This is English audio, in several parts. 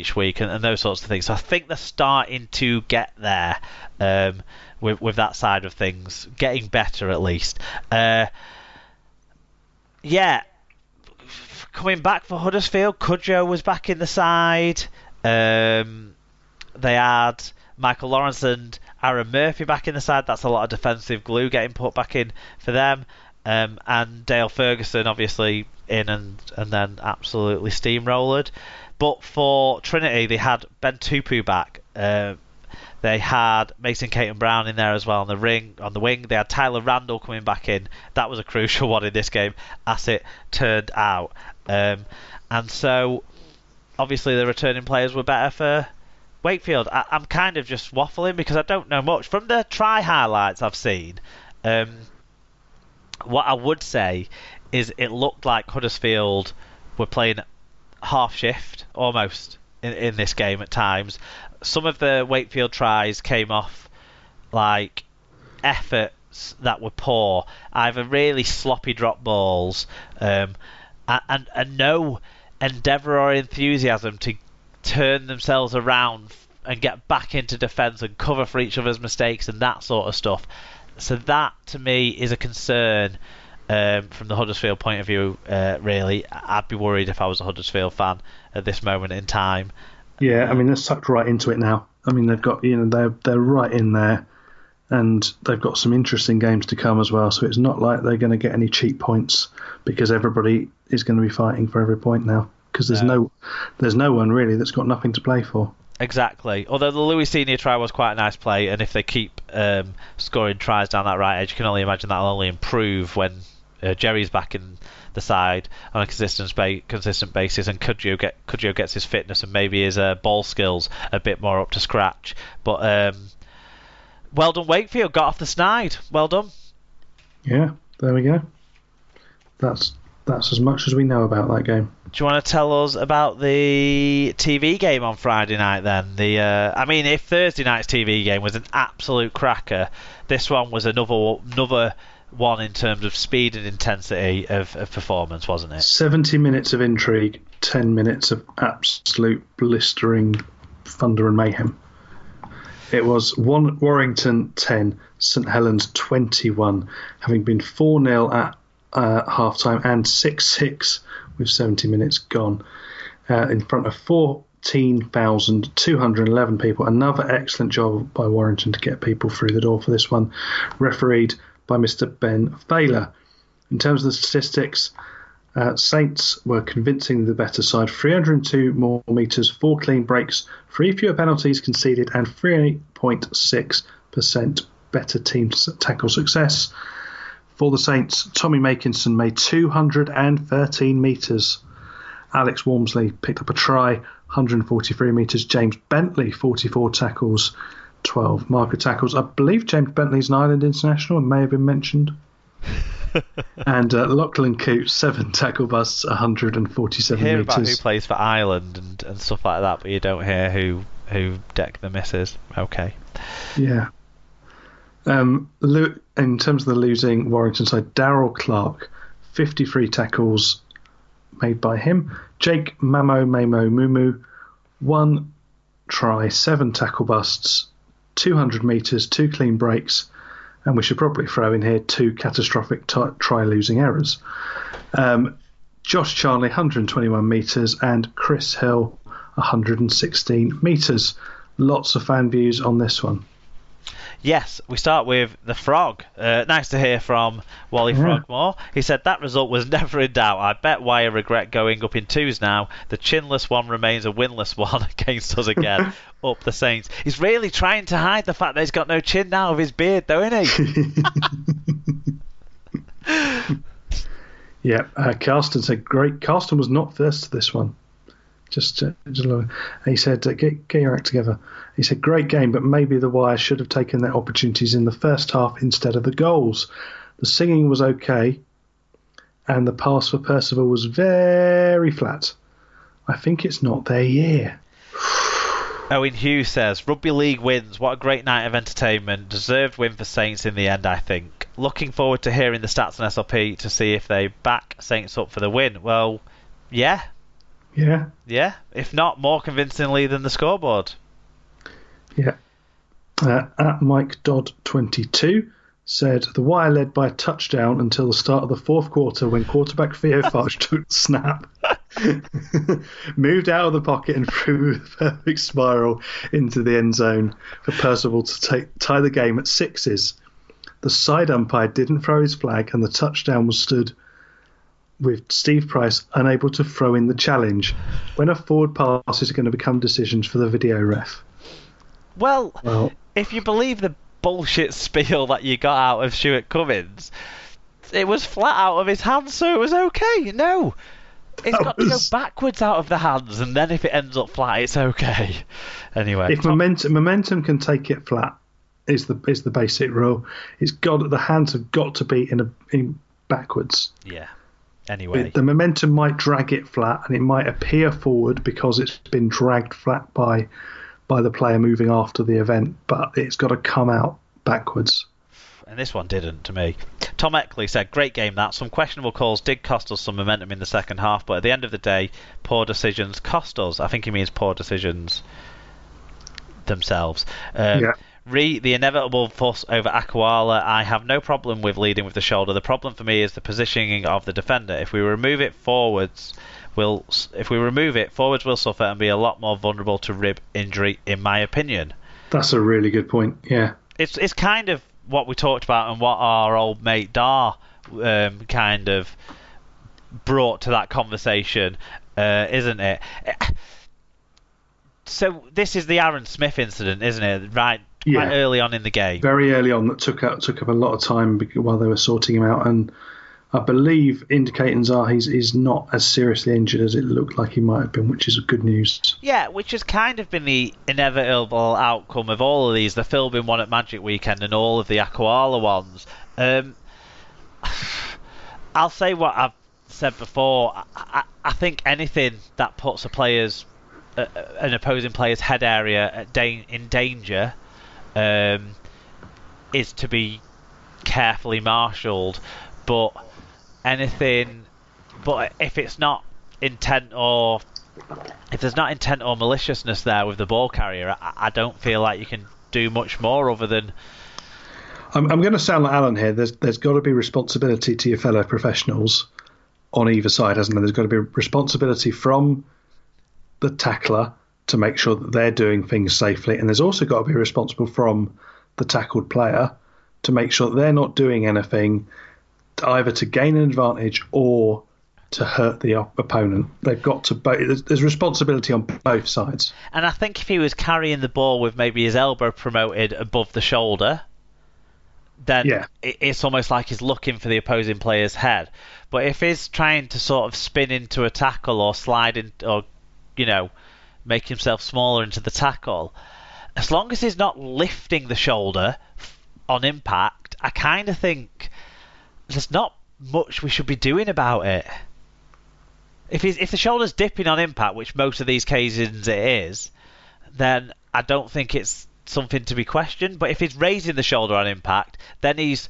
each week and those sorts of things. So I think they're starting to get there with that side of things, getting better at least. Coming back for Huddersfield, Cudjoe was back in the side. They had Michael Lawrence and Aaron Murphy back in the side. That's a lot of defensive glue getting put back in for them. And Dale Ferguson obviously in and then absolutely steamrolled. But for Trinity, they had Ben Tupu back. They had Mason Caton Brown in there as well on the wing. They had Tyler Randall coming back in. That was a crucial one in this game, as it turned out. And so, obviously, the returning players were better for Wakefield. I'm kind of just waffling because I don't know much. From the try highlights I've seen, what I would say is it looked like Huddersfield were playing half shift almost in this game at times. Some of the Wakefield tries came off like efforts that were poor, either really sloppy drop balls and no endeavour or enthusiasm to turn themselves around and get back into defence and cover for each other's mistakes and that sort of stuff. So that to me is a concern from the Huddersfield point of view. Really, I'd be worried if I was a Huddersfield fan at this moment in time. Yeah, I mean they're sucked right into it now. I mean they've got they're right in there, and they've got some interesting games to come as well. So it's not like they're going to get any cheap points because everybody is going to be fighting for every point now. Because there's no one really that's got nothing to play for. Exactly. Although the Louis Senior try was quite a nice play, and if they keep scoring tries down that right edge, you can only imagine that'll only improve when Jerry's back in the side on a consistent basis, and Cudjoe gets his fitness and maybe his ball skills a bit more up to scratch. But well done, Wakefield, got off the snide. Well done. Yeah, there we go. That's as much as we know about that game. Do you want to tell us about the TV game on Friday night then? If Thursday night's TV game was an absolute cracker, this one was another one in terms of speed and intensity of performance, wasn't it? 70 minutes of intrigue, 10 minutes of absolute blistering thunder and mayhem. It was Warrington 10, St Helens 21, having been 4-0 at half-time and 6-6 with 70 minutes gone in front of 14,211 people. Another excellent job by Warrington to get people through the door for this one, refereed by Mr. Ben Thaler. In terms of the statistics, Saints were convincingly the better side. 302 more metres, 4 clean breaks, 3 fewer penalties conceded, and 3.6% better team tackle success. For the Saints, Tommy Makinson made 213 metres. Alex Walmsley picked up a try, 143 metres. James Bentley, 44 tackles, 12 marker tackles. I believe James Bentley's an Ireland international and may have been mentioned. And Lachlan Coote, 7 tackle busts, 147 you hear metres. about who plays for Ireland and stuff like that, but you don't hear who Deck the misses. Okay. Yeah. In terms of the losing Warrington side, Darryl Clark, 53 tackles made by him. Jake Mumu, 1 try, 7 tackle busts, 200 metres, 2 clean breaks, and we should probably throw in here 2 catastrophic try-losing errors. Josh Charnley, 121 metres, and Chris Hill, 116 metres. Lots of fan views on this one. Yes, we start with the Frog. Nice to hear from Wally Frogmore. He said, that result was never in doubt. I bet why I regret going up in 2s now. The chinless one remains a winless one against us again. Up the Saints. He's really trying to hide the fact that he's got no chin now with his beard, though, isn't he? Yeah, Carsten said, great. Carsten was not first to this one. Just he said, get your act together. He said, great game, but maybe the Wire should have taken their opportunities in the first half instead of the goals. The singing was okay, and the pass for Percival was very flat. I think it's not their year. Owen Hughes says, Rugby League wins. What a great night of entertainment. Deserved win for Saints in the end, I think. Looking forward to hearing the stats on SLP to see if they back Saints up for the win. Well, yeah. Yeah. Yeah, if not more convincingly than the scoreboard. Yeah. At Mike Dodd 22 said the Wire led by a touchdown until the start of the fourth quarter when quarterback Theo Farch took the snap, moved out of the pocket and threw the perfect spiral into the end zone for Percival to tie the game at sixes. The side umpire didn't throw his flag and the touchdown was stood with Steve Price unable to throw in the challenge. When a forward pass is going to become decisions for the video ref. Well, if you believe the bullshit spiel that you got out of Stuart Cummins, it was flat out of his hands, so it was okay. No, it's got to go backwards out of the hands, and then if it ends up flat, it's okay. Anyway, if momentum can take it flat, is the basic rule. The hands have got to be in backwards. Yeah. Anyway, the momentum might drag it flat, and it might appear forward because it's been dragged flat by the player moving after the event, but it's got to come out backwards. And this one didn't, to me. Tom Eckley said, great game that. Some questionable calls did cost us some momentum in the second half, but at the end of the day, poor decisions cost us. I think he means poor decisions themselves. The inevitable fuss over Akwala. I have no problem with leading with the shoulder. The problem for me is the positioning of the defender. If we remove it, forwards will suffer and be a lot more vulnerable to rib injury, in my opinion. That's a really good point. Yeah, it's kind of what we talked about and what our old mate Dar kind of brought to that conversation, isn't it? So this is the Aaron Smith incident, isn't it? Right. Quite early on in the game. Very early on, that took up a lot of time while they were sorting him out, and I believe indications are he's not as seriously injured as it looked like he might have been, which is good news. Yeah, which has kind of been the inevitable outcome of all of these, the Philbin one at Magic Weekend and all of the Akwala ones. I'll say what I've said before. I think anything that puts an opposing player's head area in danger is to be carefully marshalled, but if it's not intent or if there's not intent or maliciousness there with the ball carrier, I don't feel like you can do much more other than. I'm going to sound like Alan here. There's got to be responsibility to your fellow professionals on either side, hasn't there? There's got to be responsibility from the tackler to make sure that they're doing things safely, and there's also got to be responsible from the tackled player to make sure that they're not doing anything either to gain an advantage or to hurt the opponent. They've got to there's responsibility on both sides. And I think if he was carrying the ball with maybe his elbow promoted above the shoulder, then it's almost like he's looking for the opposing player's head. But if he's trying to sort of spin into a tackle or slide in, or make himself smaller into the tackle, as long as he's not lifting the shoulder on impact, I kind of think there's not much we should be doing about it. If the shoulder's dipping on impact, which most of these cases it is, then I don't think it's something to be questioned. But if he's raising the shoulder on impact, then he's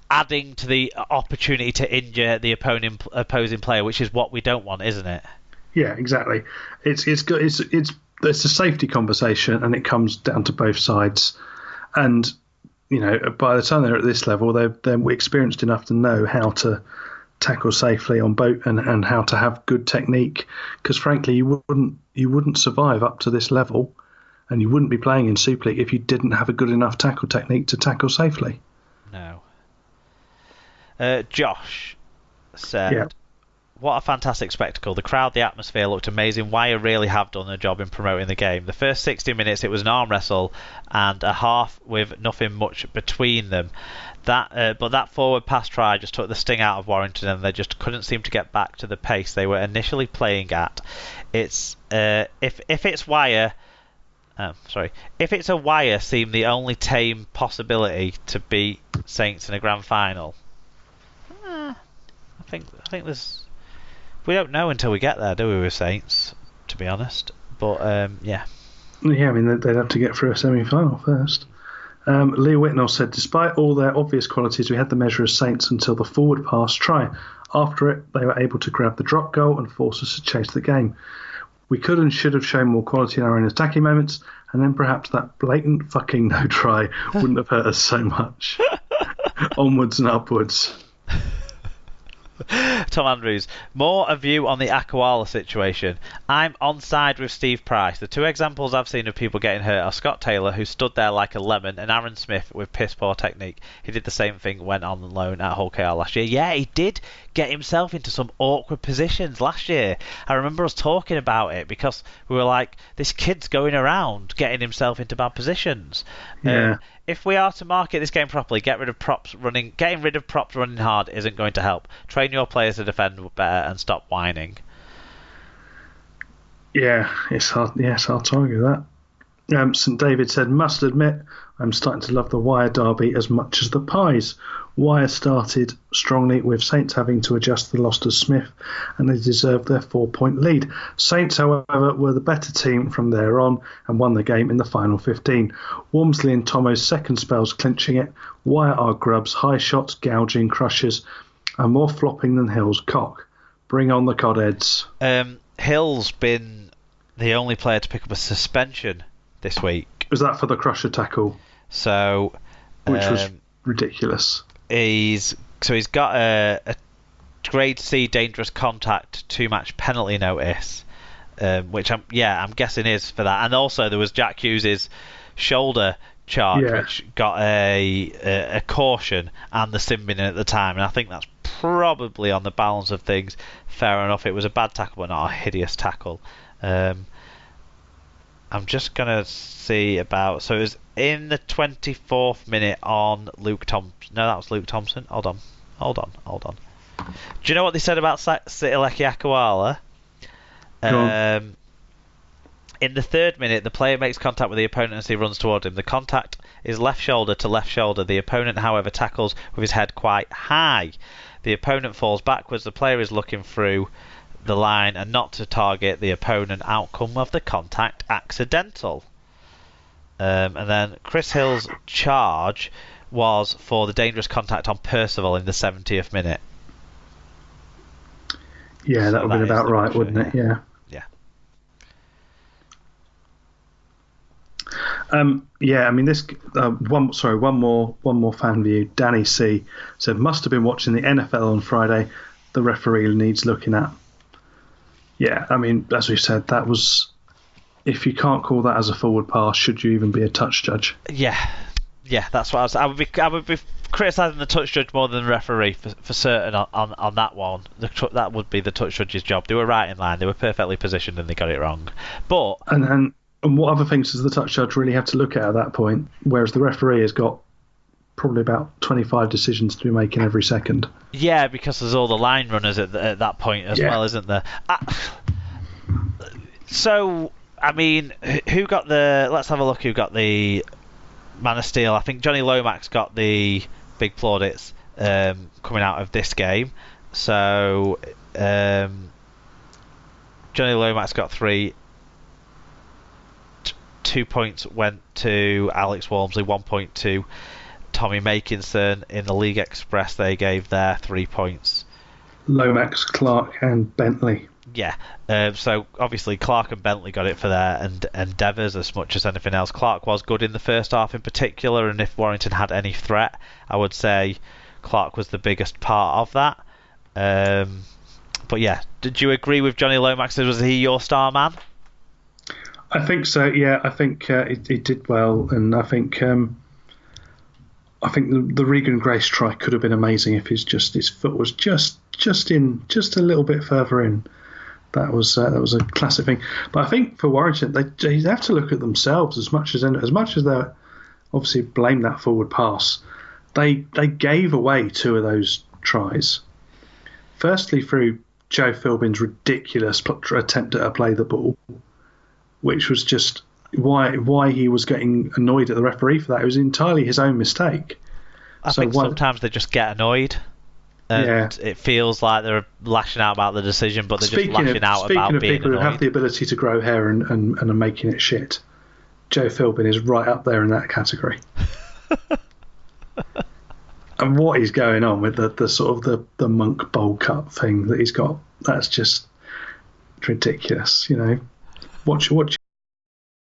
adding to the opportunity to injure the opposing player, which is what we don't want, isn't it? Yeah, exactly. It's a safety conversation, and it comes down to both sides. And by the time they're at this level, they're experienced enough to know how to tackle safely on boat and how to have good technique. Because frankly, you wouldn't survive up to this level, and you wouldn't be playing in Super League if you didn't have a good enough tackle technique to tackle safely. No. Josh said, what a fantastic spectacle. The crowd, the atmosphere looked amazing. Wire really have done their job in promoting the game. The first 60 minutes it was an arm wrestle and a half with nothing much between them. But that forward pass try just took the sting out of Warrington, and they just couldn't seem to get back to the pace they were initially playing at. If it's a Wire seemed the only tame possibility to beat Saints in a grand final. I think there's. We don't know until we get there, do we, with Saints, to be honest? But, yeah. Yeah, I mean, they'd have to get through a semi-final first. Lee Whitnell said, despite all their obvious qualities, we had the measure of Saints until the forward pass try. After it, they were able to grab the drop goal and force us to chase the game. We could and should have shown more quality in our own attacking moments, and then perhaps that blatant fucking no try wouldn't have hurt us so much. Onwards and upwards. Tom Andrews, more a view on the Akawala situation. I'm on side with Steve Price. The two examples I've seen of people getting hurt are Scott Taylor, who stood there like a lemon, and Aaron Smith with piss poor technique. He did the same thing when on loan at Hull KR last year. Yeah, he did get himself into some awkward positions last year. I remember us talking about it because we were like, this kid's going around getting himself into bad positions. Yeah. If we are to market this game properly, getting rid of props running hard isn't going to help. Train your players to defend better and stop whining. Yeah, it's hard. Yeah, it's hard to argue that. St David said, must admit, I'm starting to love the Wire derby as much as the Pies. Wire started strongly with Saints having to adjust the loss to Smith, and they deserved their 4-point lead. Saints, however, were the better team from there on and won the game in the final 15. Walmsley and Tomo's second spells clinching it. Wire are grubs, high shots, gouging, crushers, and more flopping than Hill's cock. Bring on the Codheads. Hill's been the only player to pick up a suspension this week. Was that for the crusher tackle? So, which was ridiculous. He's got a grade C dangerous contact 2-match penalty notice, which I'm guessing is for that. And also there was Jack Hughes's shoulder charge, which got a caution and the sin bin at the time. And I think that's probably on the balance of things fair enough. It was a bad tackle, but not a hideous tackle. I'm just going to see about... So it was in the 24th minute on Luke Thompson. No, that was Luke Thompson. Hold on. Do you know what they said about Sitileki Akawala? In the 3rd minute, the player makes contact with the opponent as he runs toward him. The contact is left shoulder to left shoulder. The opponent, however, tackles with his head quite high. The opponent falls backwards. The player is looking through the line and not to target the opponent. Outcome of the contact accidental. And then Chris Hill's charge was for the dangerous contact on Percival in the 70th minute. Yeah, that would have been about right, wouldn't it? Yeah. I mean, this one more fan view. Danny C said, must have been watching the NFL on Friday. The referee needs looking at. Yeah, I mean, as we said, that was... If you can't call that as a forward pass, should you even be a touch judge? Yeah, that's what I would be criticising the touch judge more than the referee for certain on that one. That would be the touch judge's job. They were right in line. They were perfectly positioned and they got it wrong. But and what other things does the touch judge really have to look at that point? Whereas the referee has got probably about 25 decisions to be making every second. Yeah, because there's all the line runners at that point as well, isn't there? So, I mean, who got the... Let's have a look who got the Man of Steel. I think Johnny Lomax got the big plaudits coming out of this game. So, Johnny Lomax got 3. 2 points went to Alex Walmsley, 1 point to Tommy Makinson. In the League Express, they gave their 3 points. Lomax, Clark, and Bentley. Yeah, so obviously Clark and Bentley got it for their endeavours as much as anything else. Clark was good in the first half in particular, and if Warrington had any threat, I would say Clark was the biggest part of that. But yeah, did you agree with Johnny Lomax? Was he your star man? I think so. Yeah, I think he did well, and I think the Regan Grace try could have been amazing if his foot was just a little bit further in. That was a classic thing. But I think for Warrington, they have to look at themselves as much as they obviously blame that forward pass. They gave away 2 of those tries. Firstly, through Joe Philbin's ridiculous attempt at a play the ball, which was just why he was getting annoyed at the referee for that. It was entirely his own mistake. I think sometimes they just get annoyed. And it feels like they're lashing out about the decision, but they're just lashing out about being annoyed. Speaking of people who have the ability to grow hair and are making it shit, Joe Philbin is right up there in that category. And what is going on with the sort of the monk bowl cut thing that he's got? That's just ridiculous, Watch